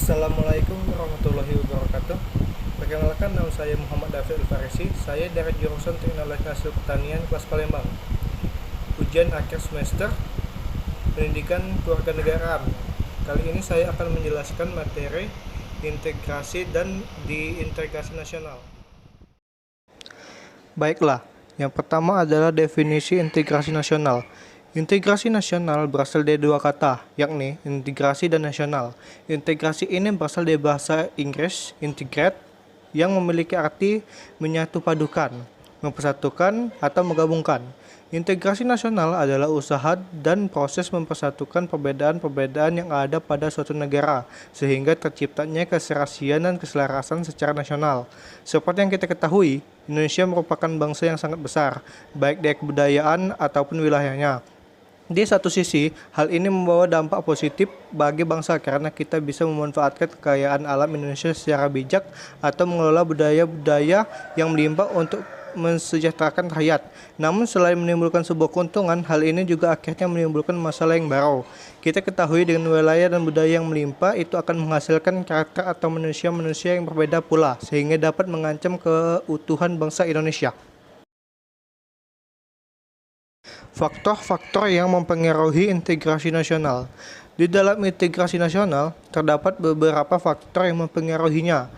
Assalamualaikum warahmatullahi wabarakatuh. Perkenalkan, nama saya Muhammad David Al-Farisi. Saya dari jurusan Teknologi Hasil Pertanian kelas Palembang. Ujian akhir semester Pendidikan Kewarganegaraan. Kali ini saya akan menjelaskan materi integrasi dan diintegrasi nasional. Baiklah, yang pertama adalah definisi integrasi nasional. Integrasi nasional berasal dari dua kata, yakni integrasi dan nasional. Integrasi ini berasal dari bahasa Inggris, integrate, yang memiliki arti menyatu padukan, mempersatukan, atau menggabungkan. Integrasi nasional adalah usaha dan proses mempersatukan perbedaan-perbedaan yang ada pada suatu negara, sehingga terciptanya keserasian dan keselarasan secara nasional. Seperti yang kita ketahui, Indonesia merupakan bangsa yang sangat besar, baik dari kebudayaan ataupun wilayahnya. Di satu sisi, hal ini membawa dampak positif bagi bangsa karena kita bisa memanfaatkan kekayaan alam Indonesia secara bijak atau mengelola budaya-budaya yang melimpah untuk mensejahterakan rakyat. Namun selain menimbulkan sebuah keuntungan, hal ini juga akhirnya menimbulkan masalah yang baru. Kita ketahui dengan wilayah dan budaya yang melimpah itu akan menghasilkan karakter atau manusia-manusia yang berbeda pula, sehingga dapat mengancam keutuhan bangsa Indonesia. Faktor-faktor yang mempengaruhi integrasi nasional. Di dalam integrasi nasional, terdapat beberapa faktor yang mempengaruhinya.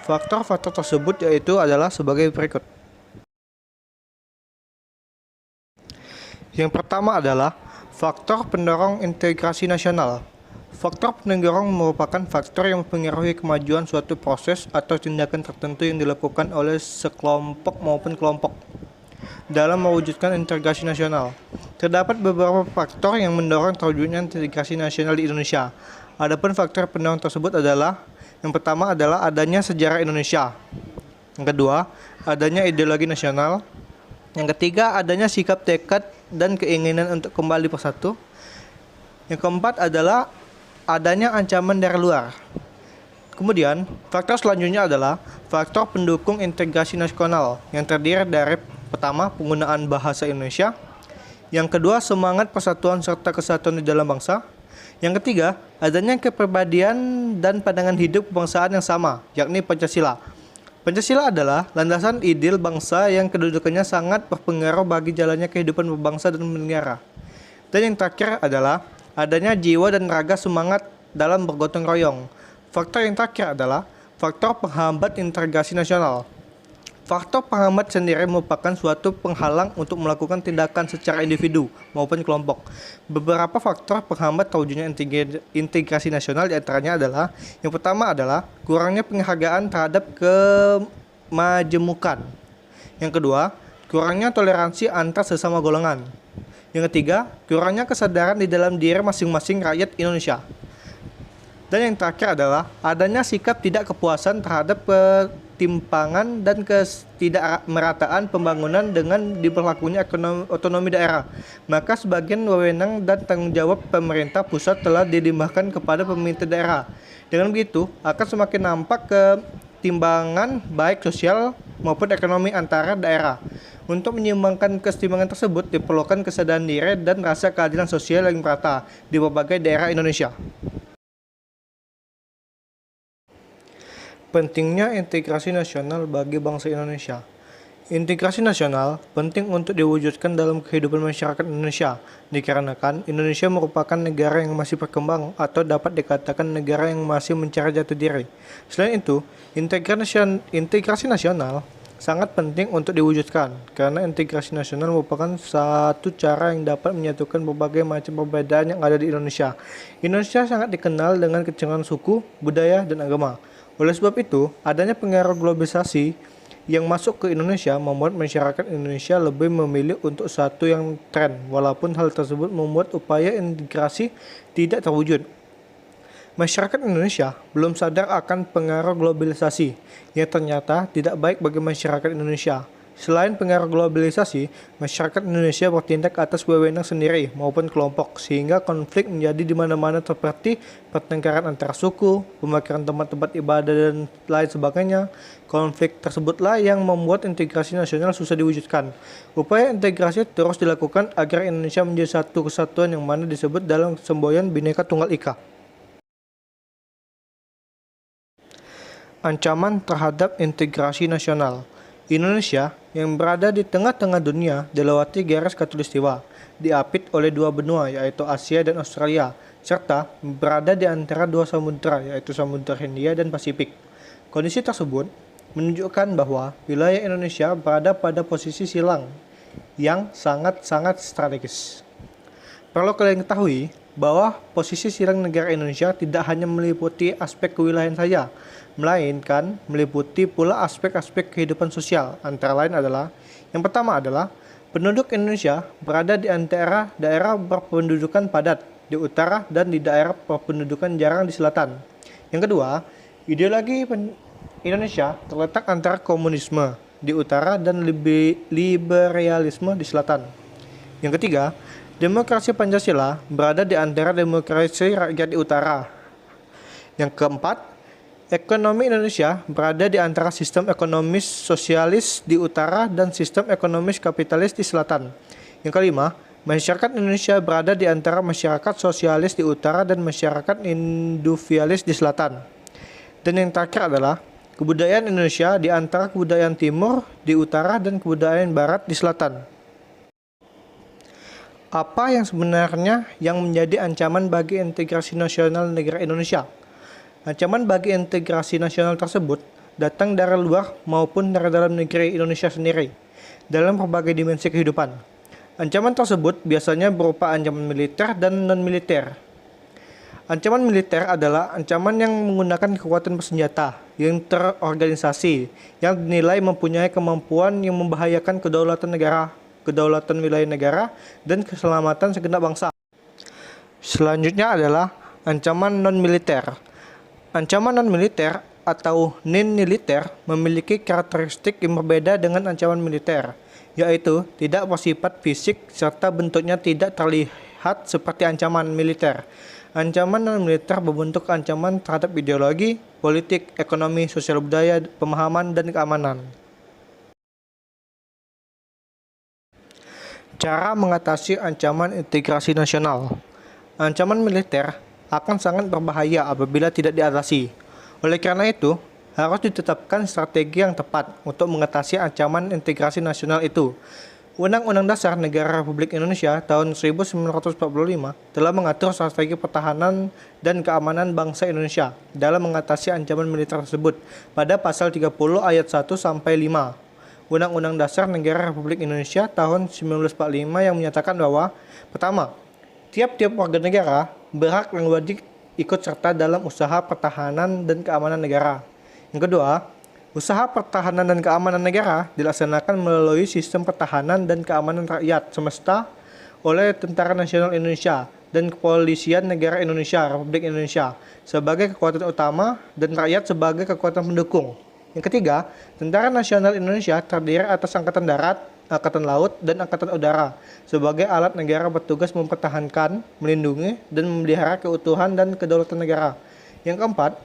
Faktor-faktor tersebut adalah sebagai berikut. Yang pertama adalah faktor pendorong integrasi nasional. Faktor pendorong merupakan faktor yang mempengaruhi kemajuan suatu proses atau tindakan tertentu yang dilakukan oleh sekelompok maupun kelompok dalam mewujudkan integrasi nasional. Terdapat beberapa faktor yang mendorong terwujudnya integrasi nasional di Indonesia. Adapun faktor pendorong tersebut adalah, yang pertama adalah adanya sejarah Indonesia. Yang kedua, adanya ideologi nasional. Yang ketiga, adanya sikap tekad dan keinginan untuk kembali bersatu. Yang keempat adalah adanya ancaman dari luar. Kemudian, faktor selanjutnya adalah faktor pendukung integrasi nasional yang terdiri dari pertama, penggunaan bahasa Indonesia. Yang kedua, semangat persatuan serta kesatuan di dalam bangsa. Yang ketiga, adanya kepribadian dan pandangan hidup kebangsaan yang sama, yakni Pancasila. Pancasila adalah landasan ideal bangsa yang kedudukannya sangat berpengaruh bagi jalannya kehidupan berbangsa dan bernegara. Dan yang terakhir adalah adanya jiwa dan raga semangat dalam bergotong royong. Faktor yang terakhir adalah faktor penghambat integrasi nasional. Faktor penghambat sendiri merupakan suatu penghalang untuk melakukan tindakan secara individu maupun kelompok. Beberapa faktor penghambat terwujudnya integrasi nasional diantaranya adalah, yang pertama adalah kurangnya penghargaan terhadap kemajemukan. Yang kedua, kurangnya toleransi antar sesama golongan. Yang ketiga, kurangnya kesadaran di dalam diri masing-masing rakyat Indonesia. Dan yang terakhir adalah adanya sikap tidak kepuasan terhadap ketimpangan dan ketidakmerataan pembangunan dengan diberlakunya otonomi daerah. Maka sebagian wewenang dan tanggung jawab pemerintah pusat telah dilimpahkan kepada pemerintah daerah. Dengan begitu, akan semakin nampak ketimbangan baik sosial maupun ekonomi antara daerah. Untuk menyeimbangkan kesetimbangan tersebut, diperlukan kesadaran diri dan rasa keadilan sosial yang merata di berbagai daerah Indonesia. Pentingnya integrasi nasional bagi bangsa Indonesia. Integrasi nasional penting untuk diwujudkan dalam kehidupan masyarakat Indonesia, dikarenakan Indonesia merupakan negara yang masih berkembang atau dapat dikatakan negara yang masih mencari jati diri. Selain itu, integrasi nasional sangat penting untuk diwujudkan, karena integrasi nasional merupakan satu cara yang dapat menyatukan berbagai macam perbedaan yang ada di Indonesia. Indonesia sangat dikenal dengan kecenderungan suku, budaya, dan agama. Oleh sebab itu, adanya pengaruh globalisasi yang masuk ke Indonesia membuat masyarakat Indonesia lebih memilih untuk satu yang tren, walaupun hal tersebut membuat upaya integrasi tidak terwujud. Masyarakat Indonesia belum sadar akan pengaruh globalisasi yang ternyata tidak baik bagi masyarakat Indonesia. Selain pengaruh globalisasi, masyarakat Indonesia bertindak atas wewenang sendiri maupun kelompok, sehingga konflik menjadi di mana-mana seperti pertengkaran antar suku, pembakaran tempat-tempat ibadah, dan lain sebagainya. Konflik tersebutlah yang membuat integrasi nasional susah diwujudkan. Upaya integrasi terus dilakukan agar Indonesia menjadi satu kesatuan yang mana disebut dalam semboyan Bhinneka Tunggal Ika. Ancaman terhadap integrasi nasional. Indonesia yang berada di tengah-tengah dunia dilewati garis khatulistiwa, diapit oleh dua benua yaitu Asia dan Australia, serta berada di antara dua samudera yaitu Samudra Hindia dan Pasifik. Kondisi tersebut menunjukkan bahwa wilayah Indonesia berada pada posisi silang yang sangat-sangat strategis. Perlu kalian ketahui bahwa posisi silang negara Indonesia tidak hanya meliputi aspek kewilayahan saja, melainkan meliputi pula aspek-aspek kehidupan sosial. Antara lain adalah, yang pertama adalah penduduk Indonesia berada di antara daerah berpendudukan padat di utara dan di daerah berpendudukan jarang di selatan. Yang kedua, ideologi Indonesia terletak antara komunisme di utara dan liberalisme di selatan. Yang ketiga, demokrasi Pancasila berada di antara demokrasi rakyat di utara. Yang keempat, ekonomi Indonesia berada di antara sistem ekonomis sosialis di utara dan sistem ekonomis kapitalis di selatan. Yang kelima, masyarakat Indonesia berada di antara masyarakat sosialis di utara dan masyarakat industrialis di selatan. Dan yang terakhir adalah kebudayaan Indonesia di antara kebudayaan timur di utara dan kebudayaan barat di selatan. Apa yang sebenarnya yang menjadi ancaman bagi integrasi nasional negara Indonesia? Ancaman bagi integrasi nasional tersebut datang dari luar maupun dari dalam negeri Indonesia sendiri, dalam berbagai dimensi kehidupan. Ancaman tersebut biasanya berupa ancaman militer dan non-militer. Ancaman militer adalah ancaman yang menggunakan kekuatan bersenjata yang terorganisasi, yang dinilai mempunyai kemampuan yang membahayakan kedaulatan negara, kedaulatan wilayah negara, dan keselamatan segenap bangsa. Selanjutnya adalah ancaman non-militer. Ancaman non-militer atau non-militer memiliki karakteristik yang berbeda dengan ancaman militer, yaitu tidak bersifat fisik serta bentuknya tidak terlihat seperti ancaman militer. Ancaman non-militer berbentuk ancaman terhadap ideologi, politik, ekonomi, sosial budaya, pemahaman, dan keamanan. Cara mengatasi ancaman integrasi nasional. Ancaman militer akan sangat berbahaya apabila tidak diatasi. Oleh karena itu, harus ditetapkan strategi yang tepat untuk mengatasi ancaman integrasi nasional itu. Undang-Undang Dasar Negara Republik Indonesia tahun 1945 telah mengatur strategi pertahanan dan keamanan bangsa Indonesia dalam mengatasi ancaman militer tersebut pada pasal 30 ayat 1 sampai 5. Undang-Undang Dasar Negara Republik Indonesia tahun 1945 yang menyatakan bahwa pertama, tiap-tiap warga negara berhak dan wajib ikut serta dalam usaha pertahanan dan keamanan negara. Yang kedua, usaha pertahanan dan keamanan negara dilaksanakan melalui sistem pertahanan dan keamanan rakyat semesta oleh Tentara Nasional Indonesia dan Kepolisian Negara Indonesia Republik Indonesia sebagai kekuatan utama dan rakyat sebagai kekuatan pendukung. Yang ketiga, Tentara Nasional Indonesia terdiri atas Angkatan Darat, Angkatan Laut, dan Angkatan Udara sebagai alat negara bertugas mempertahankan, melindungi, dan memelihara keutuhan dan kedaulatan negara. Yang keempat,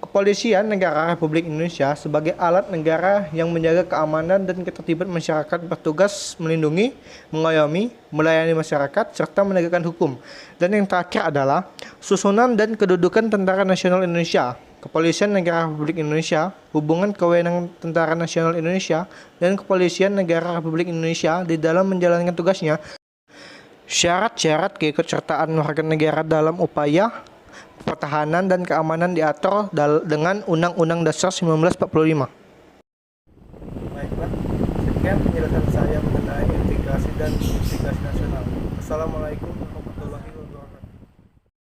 Kepolisian Negara Republik Indonesia sebagai alat negara yang menjaga keamanan dan ketertiban masyarakat bertugas melindungi, mengayomi, melayani masyarakat, serta menegakkan hukum. Dan yang terakhir adalah susunan dan kedudukan Tentara Nasional Indonesia, Kepolisian Negara Republik Indonesia, hubungan kewenangan Tentara Nasional Indonesia, dan Kepolisian Negara Republik Indonesia di dalam menjalankan tugasnya. Syarat-syarat keikutsertaan warga negara dalam upaya pertahanan dan keamanan diatur dengan Undang-Undang Dasar 1945. Baiklah, sekian penjelasan saya mengenai integrasi dan integrasi nasional. Assalamualaikum warahmatullahi wabarakatuh.